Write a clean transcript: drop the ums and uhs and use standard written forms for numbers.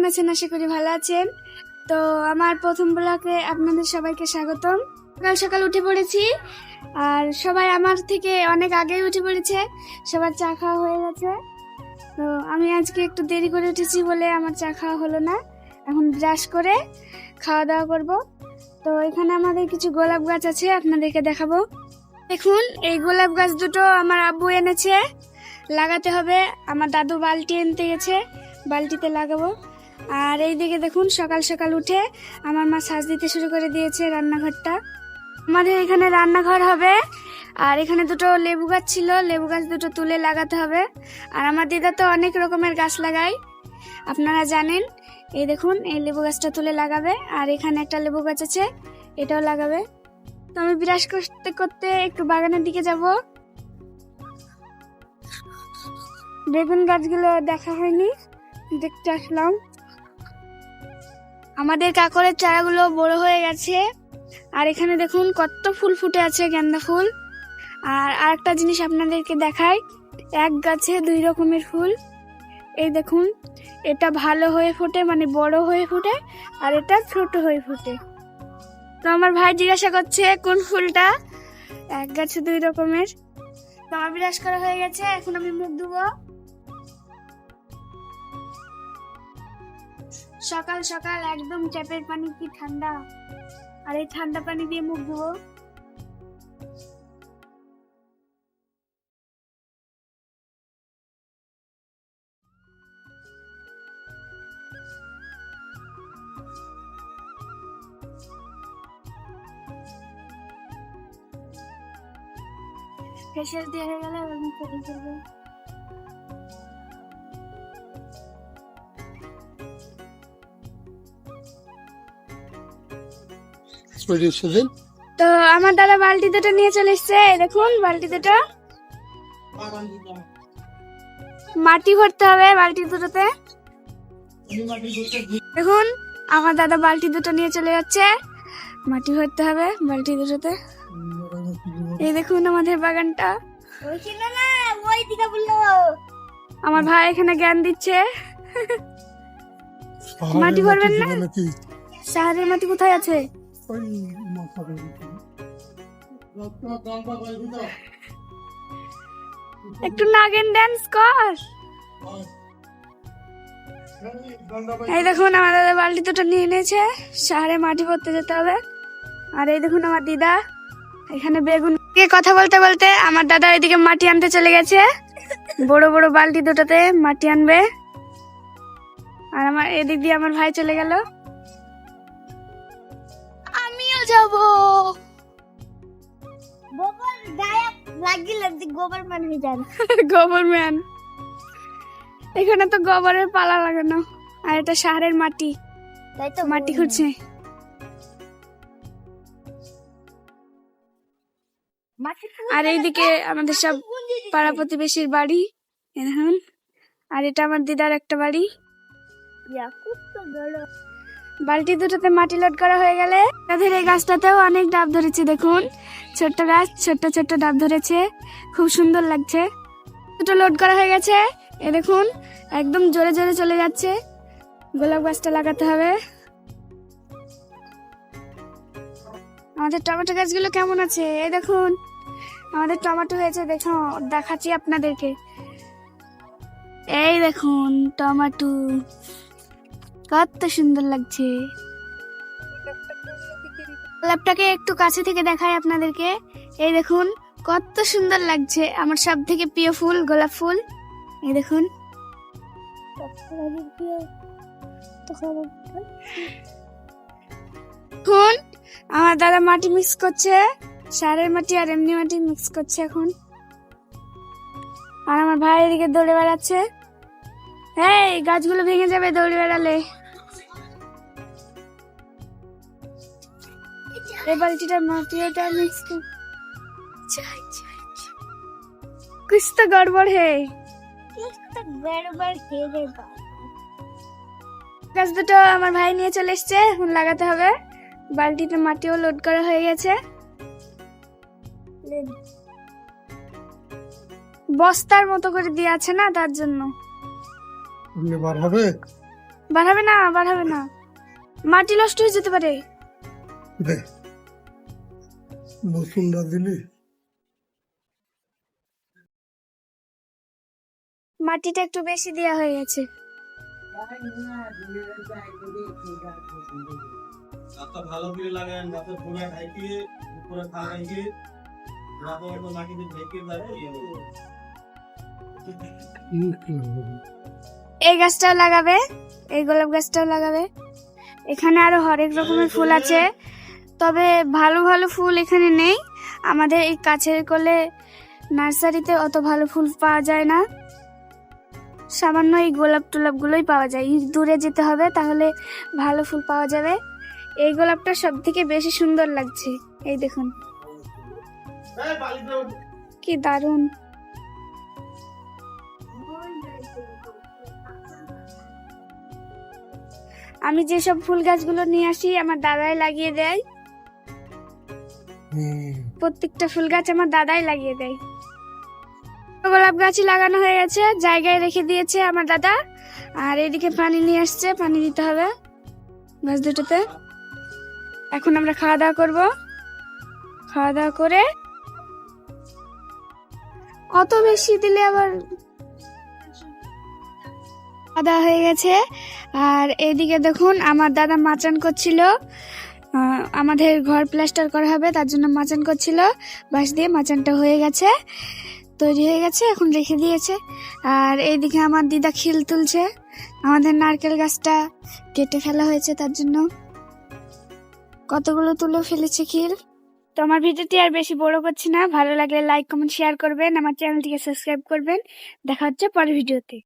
কেমন আছেন? আশা করি ভালো আছেন। তো আমার প্রথম ব্লগে আপনাদের সবাইকে স্বাগতম। সকাল সকাল উঠে পড়েছি, আর সবাই আমার থেকে অনেক আগেই উঠে পড়েছে, সবার চা খাওয়া হয়ে গেছে। তো আমি আজকে একটু দেরি করে উঠেছি বলে আমার চা খাওয়া হলো না। এখন ব্রাশ করে খাওয়া দাওয়া করব। তো এখানে আমাদের কিছু গোলাপ গাছ আছে, আপনাদেরকে দেখাবো। দেখুন, এই গোলাপ গাছ দুটো আমার আব্বু এনেছে, লাগাতে হবে। আমার দাদু বালতি এনতে গেছে, বালতিতে লাগাবো। আর এই দিকে দেখুন, সকাল সকাল উঠে আমার মা সাজ দিতে শুরু করে দিয়েছে রান্নাঘরটা। আমাদের এখানে রান্নাঘর হবে। আর এখানে দুটো লেবু গাছ ছিল, লেবু গাছ দুটো তুলে লাগাতে হবে। আর আমার দিদা তো অনেক রকমের গাছ লাগায়, আপনারা জানেন। এই দেখুন, এই লেবু গাছটা তুলে লাগাবে। আর এখানে একটা লেবু গাছ আছে, এটাও লাগাবে। তো আমি ব্রাশ করতে করতে একটু বাগানের দিকে যাব। বেগুন গাছগুলো দেখা হয়নি, দেখতে আসলাম। আমাদের কাকরের চারাগুলো বড় হয়ে গেছে। আর এখানে দেখুন কত ফুল ফুটে আছে, গেন্দা ফুল। আর আরেকটা জিনিস আপনাদেরকে দেখাই, এক গাছে দুই রকমের ফুল। এই দেখুন, এটা ভালো হয়ে ফোটে, মানে বড় হয়ে ফোটে, আর এটা ছোট হয়ে ফোটে। তো আমার ভাই জিজ্ঞাসা করছে কোন ফুলটা, এক গাছে দুই রকমের। তো আমার ব্রাশ করা হয়ে গেছে, এখন আমি মুখ ধুবো। সকাল সকাল একদম ট্যাপের পানি কি ঠান্ডা, আর এই ঠান্ডা পানি দিয়ে মুখ ধুবো। ফেসিয়াল দিয়ে হয়ে গেলে আমি ফেলে করবো। তো আমার দাদা বালতি দুটো নিয়ে চলে এসছে, দেখুন বালতি দুটো। মাটি ভরতে হবে বালতি দুটোতে। দেখুন, আমার দাদা বালতি দুটো নিয়ে চলে যাচ্ছে, মাটি ভরতে হবে বালতি দুটোতে। এই দেখুন আমাদের বাগানটা। আমার ভাই এখানে জ্ঞান দিচ্ছে। মাটি ভরবেন না? শহরের মাটি কোথায় আছে? একটু নাগিন ডান্স কর। এই দেখুন, আমার দাদা বালতি দুটো নিয়ে নিয়েছে, শহরে মাটি ভরতে যেতে হবে। আর এই দেখুন আমার দিদা এখানে বেগুন নিয়ে কথা বলতে বলতে আমার দাদা এদিকে মাটি আনতে চলে গেছে, বড় বড় বালতি দুটোতে মাটি আনবে। আর আমার এদিক দিয়ে আমার ভাই চলে গেল, আমিও যাব। গোবর গায়ে লাগিলে গোবর ম্যান হয়ে যাবে। গোবর ম্যান, এখানে তো গোবরের পালা লাগানো। আর এটা শহরের মাটি, তাই তো মাটি খুঁড়ছে। আর এইদিকে আমাদের সব পাড়া প্রতিবেশীর বাড়ি, এখন। আর এটা আমার দিদার একটা বাড়ি। বালতি দুটোতে মাটি লোড করা হয়ে গেলে তাদের এই গাছটাতেও অনেক ডাব ধরেছে। দেখুন, ছোট্ট গাছ, ছোট্ট ছোট্ট ডাব ধরেছে, খুব সুন্দর লাগছে। দুটো লোড করা হয়ে গেছে, এ দেখুন একদম জোরে জোরে চলে যাচ্ছে। গোলাপ গাছটা লাগাতে হবে। আমাদের টমেটো গাছগুলো কেমন আছে, এই দেখুন আমাদের টমেটো হয়েছে, দেখো দেখাচ্ছি আপনাদেরকে। এই দেখুন টমেটো, কত সুন্দর লাগছে। গোলাপটাকে একটু কাছে থেকে দেখাই আপনাদেরকে। এই দেখুন কত সুন্দর লাগছে, আমার সব থেকে প্রিয় ফুল গোলাপ ফুল। এই দেখুন, এখন আমার দাদা মাটি মিক্স করছে, সারের মাটি আর এমনি মাটি মিক্স করছে এখন। আর আমার ভাই এদিকে দৌড়ে বেড়াচ্ছে। এই গাছগুলো ভেঙে যাবে দৌড়ে বেড়ালে। এই বালতিটা মাটিটা মিক্স कर, कुछ तो गड़बड़ है। গাছ দুটো আমার ভাই নিয়ে চলে এসছে, এখন লাগাতে হবে। বালতিতে মাটিও লোড করা হয়ে গেছে, বস্তার মতো করে দিয়ে আছে না, তার জন্য। বার হবে বাড়াবে না, বাড়াবে না, মাটি নষ্ট হয়ে যেতে পারে। দে বসুন্ধরা দিলি মাটিটা একটু বেশি দেওয়া হয়ে গেছে। গাছটা ভালো করে লাগান, গাছের গোড়া ঢাইকে উপরে থাক ঢাইকে মাটিতে ঢেকে এই গাছটাও লাগাবে, এই গোলাপ গাছটাও লাগাবে। এখানে আরো হরেক রকমের ফুল আছে, তবে ভালো ভালো ফুল এখানে নেই। আমাদের এই কাছের কোলে নার্সারিতে অত ভালো ফুল পাওয়া যায় না, সামান্য এই গোলাপ টোলাপ গুলোই পাওয়া যায়। দূরে যেতে হবে, তাহলে ভালো ফুল পাওয়া যাবে। এই গোলাপটা সব থেকে বেশি সুন্দর লাগছে, এই দেখুন কি দারুণ। আমি যেসব ফুল গাছগুলো নিয়ে আসি আমার দাদাই লাগিয়ে দেয়, প্রত্যেকটা ফুল গাছ আমার দাদাই লাগিয়ে দেয়। গোলাপ গাছই লাগানো হয়ে গেছে, জায়গায় রেখে দিয়েছে আমার দাদা। আর এদিকে পানি নিয়ে আসছে, পানি দিতে হবে গাছ দুটোতে। এখন আমরা খাওয়া দাওয়া করবো, খাওয়া দাওয়া করে অত বেশি দিলে আবার। খাওয়া দাওয়া হয়ে গেছে, আর এদিকে দেখুন আমার দাদা মাচান করছিল। আমাদের ঘর প্লাস্টার করা হবে, তার জন্য মাচান করছিল। বাঁশ দিয়ে মাচানটা হয়ে গেছে, তৈরি হয়ে গেছে, এখন রেখে দিয়েছে। আর এইদিকে আমার দিদা খিল তুলছে, আমাদের নারকেল গাছটা কেটে ফেলা হয়েছে, তার জন্য কতগুলো তুলে ফেলেছে খিল। তো আমার ভিডিওটি আর বেশি বড় করছি না, ভালো লাগলে লাইক কমেন্ট শেয়ার করবেন, আমার চ্যানেলটিকে সাবস্ক্রাইব করবেন। দেখা হচ্ছে পরের ভিডিওতে।